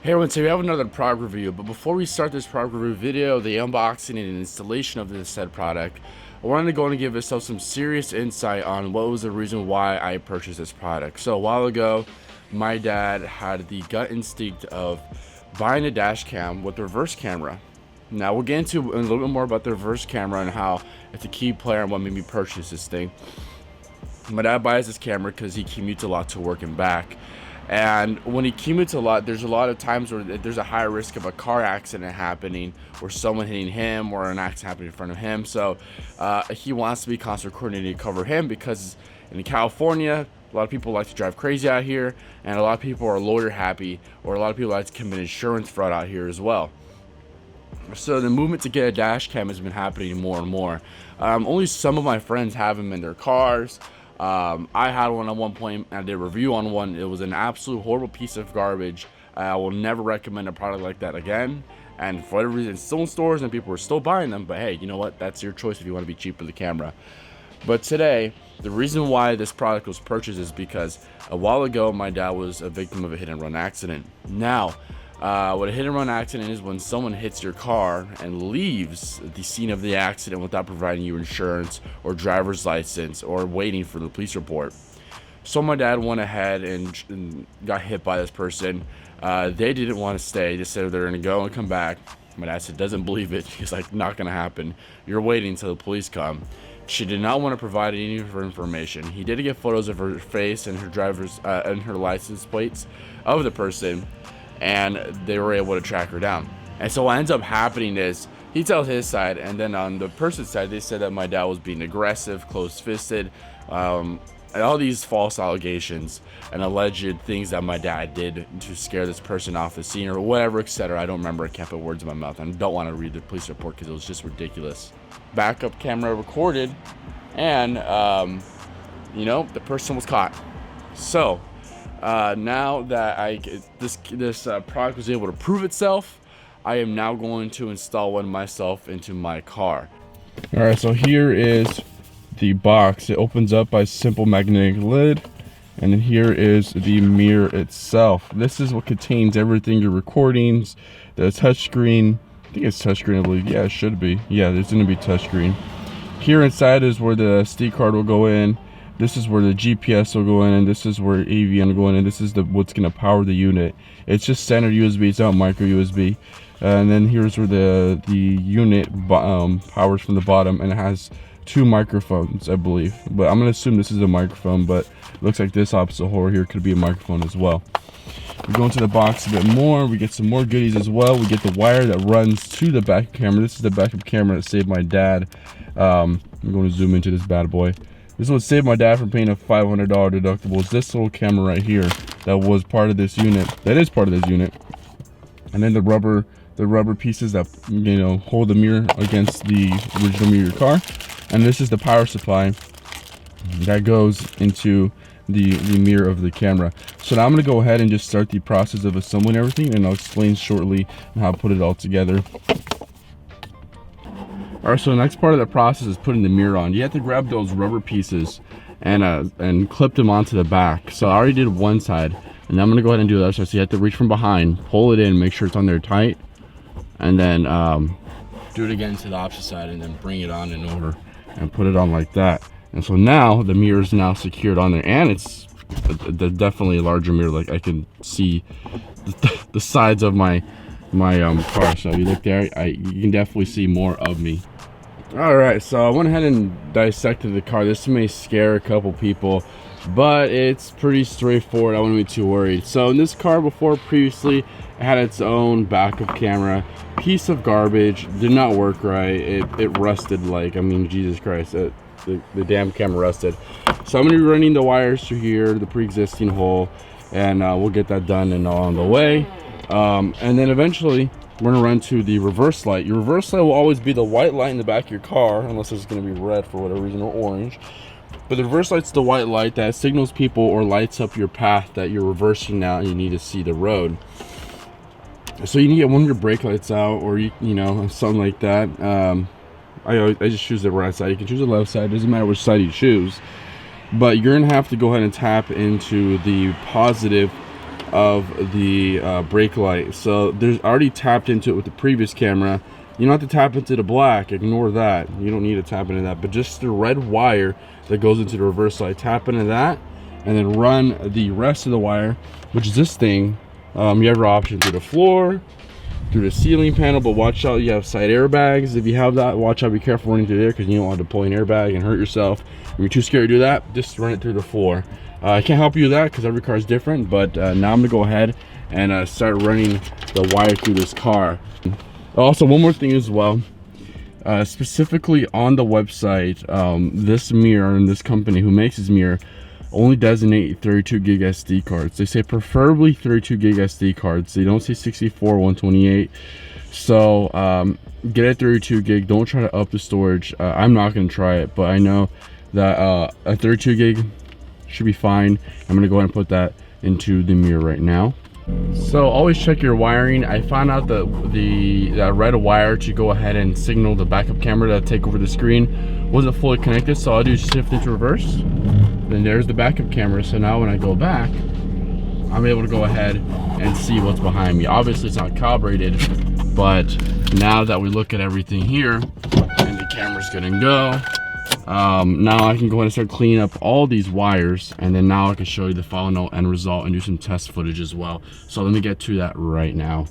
Hey everyone, so we have another product review, but before we start this product review video, the unboxing and installation of this said product, I wanted to go and give yourself some serious insight on what was the reason why I purchased this product. So a while ago, my dad had the gut instinct of buying a dash cam with reverse camera. Now we'll get into a little bit more about the reverse camera and how it's a key player and what made me purchase this thing. My dad buys this camera because he commutes a lot to work and back. And when he commutes a lot, there's a lot of times where there's a higher risk of a car accident happening, or someone hitting him, or an accident happening in front of him. So he wants to be constant coordinated to cover him, because in California, a lot of people like to drive crazy out here, and a lot of people are lawyer happy, or a lot of people like to commit insurance fraud out here as well. So the movement to get a dash cam has been happening more and more. Only some of my friends have them in their cars. I had one at one point. I did a review on one. It was an absolute horrible piece of garbage. I will never recommend a product like that again. And for whatever reason, it's still in stores and people are still buying them. But hey, you know what? That's your choice if you want to be cheap with the camera. But today, the reason why this product was purchased is because a while ago, my dad was a victim of a hit and run accident. Now, what a hit and run accident is when someone hits your car and leaves the scene of the accident without providing you insurance or driver's license or waiting for the police report. So my dad went ahead and got hit by this person. They didn't want to stay. They said they're going to go and come back. My dad said doesn't believe it. He's like, not going to happen. You're waiting until the police come. She did not want to provide any of her information. He did get photos of her face and her driver's and her license plates of the person, and they were able to track her down. And so what ends up happening is he tells his side, and then on the person's side, they said that my dad was being aggressive, close-fisted, and all these false allegations and alleged things that my dad did to scare this person off the scene or whatever, etc. I don't remember. I can't put words in my mouth. I don't want to read the police report because it was just ridiculous. Backup camera recorded, and the person was caught. So now that this product was able to prove itself, I am now going to install one myself into my car. All right, so here is the box. It opens up by a simple magnetic lid, and then here is the mirror itself. This is what contains everything: your recordings, the touchscreen. I think it's touchscreen, I believe. Yeah, it should be. Yeah, there's gonna be touchscreen. Here inside is where the SD card will go in. This is where the GPS will go in, and this is where AV will go in, and this is what's gonna power the unit. It's just standard USB. It's not micro USB. And then here's where the unit powers from the bottom, and it has two microphones, I believe. But I'm gonna assume this is a microphone, but it looks like this opposite hole here could be a microphone as well. We go into the box a bit more. We get some more goodies as well. We get the wire that runs to the backup camera. This is the backup camera that saved my dad. I'm going to zoom into this bad boy. This is what saved my dad from paying a $500 deductible. It's this little camera right here that was part of this unit. That is part of this unit. And then the rubber pieces that hold the mirror against the original mirror of your car. And this is the power supply that goes into the mirror of the camera. So now I'm going to go ahead and just start the process of assembling everything, and I'll explain shortly how to put it all together. Alright, so the next part of the process is putting the mirror on. You have to grab those rubber pieces and clip them onto the back. So I already did one side, and now I'm going to go ahead and do the other side. So you have to reach from behind, pull it in, make sure it's on there tight, and then do it again to the opposite side, and then bring it on and over and put it on like that. And so now the mirror is now secured on there, and it's definitely a larger mirror. Like I can see the sides of my car. So you look there, you can definitely see more of me. All right, so I went ahead and dissected the car. This may scare a couple people, but it's pretty straightforward. I wouldn't be too worried. So in this car previously, it had its own backup camera. Piece of garbage, did not work right. It rusted, like, I mean, Jesus Christ, the damn camera rusted. So I'm gonna be running the wires through here, the pre-existing hole, and we'll get that done and on the way. And then eventually we're gonna run to the reverse light. Your reverse light will always be the white light in the back of your car, unless it's gonna be red for whatever reason, or orange. But the reverse light's the white light that signals people or lights up your path that you're reversing now and you need to see the road. So you need to get one of your brake lights out, or you know, something like that. I just choose the right side. You can choose the left side, doesn't matter which side you choose. But you're gonna have to go ahead and tap into the positive of the brake light. So there's already tapped into it with the previous camera. You don't have to tap into the black, ignore that. You don't need to tap into that, but just the red wire that goes into the reverse light, tap into that, and then run the rest of the wire, which is this thing. You have your option through the floor, through the ceiling panel, but watch out, you have side airbags. If you have that, watch out, be careful running through there, because you don't want to deploy an airbag and hurt yourself. If you're too scared to do that, just run it through the floor. I can't help you with that because every car is different, but now I'm gonna go ahead and start running the wire through this car. Also, one more thing as well, specifically on the website, this mirror and this company who makes this mirror only designate 32 gig SD cards. They say preferably 32 gig SD cards. They don't say 64, 128. So get a 32 gig. Don't try to up the storage. I'm not gonna try it, but I know that a 32 gig should be fine. I'm gonna go ahead and put that into the mirror right now. So always check your wiring. I found out that that red wire to go ahead and signal the backup camera to take over the screen wasn't fully connected, so I'll do shift into reverse. Then there's the backup camera. So now when I go back, I'm able to go ahead and see what's behind me. Obviously it's not calibrated, but now that we look at everything here and the camera's good and go, now I can go ahead and start cleaning up all these wires, and then now I can show you the final end result and do some test footage as well. So let me get to that right now.